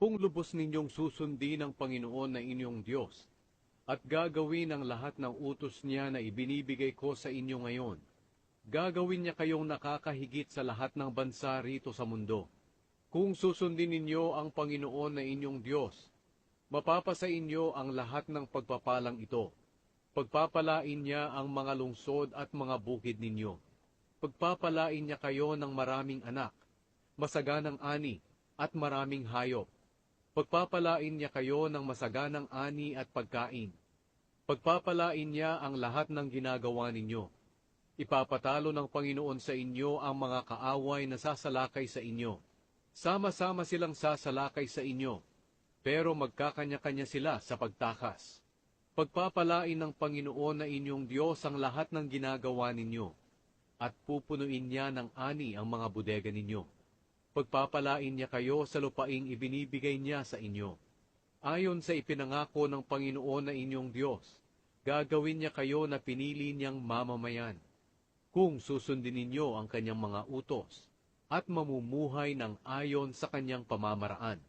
Kung lubos ninyong susundin ang Panginoon na inyong Diyos, at gagawin ang lahat ng utos niya na ibinibigay ko sa inyo ngayon, gagawin niya kayong nakakahigit sa lahat ng bansa rito sa mundo. Kung susundin ninyo ang Panginoon na inyong Diyos, mapapasa inyo ang lahat ng pagpapalang ito. Pagpapalain niya ang mga lungsod at mga bukid ninyo. Pagpapalain niya kayo ng maraming anak, masaganang ani, at maraming hayop. Pagpapalain niya kayo ng masaganang ani at pagkain. Pagpapalain niya ang lahat ng ginagawa ninyo. Ipapatalo ng Panginoon sa inyo ang mga kaaway na sasalakay sa inyo. Sama-sama silang sasalakay sa inyo, pero magkakanya-kanya sila sa pagtakas. Pagpapalain ng Panginoon na inyong Diyos ang lahat ng ginagawa ninyo, at pupunuin niya ng ani ang mga bodega ninyo. Pagpapalain niya kayo sa lupaing ibinibigay niya sa inyo. Ayon sa ipinangako ng Panginoon na inyong Diyos, gagawin niya kayo na pinili niyang mamamayan. Kung susundin ninyo ang kanyang mga utos, at mamumuhay ng ayon sa kanyang pamamaraan.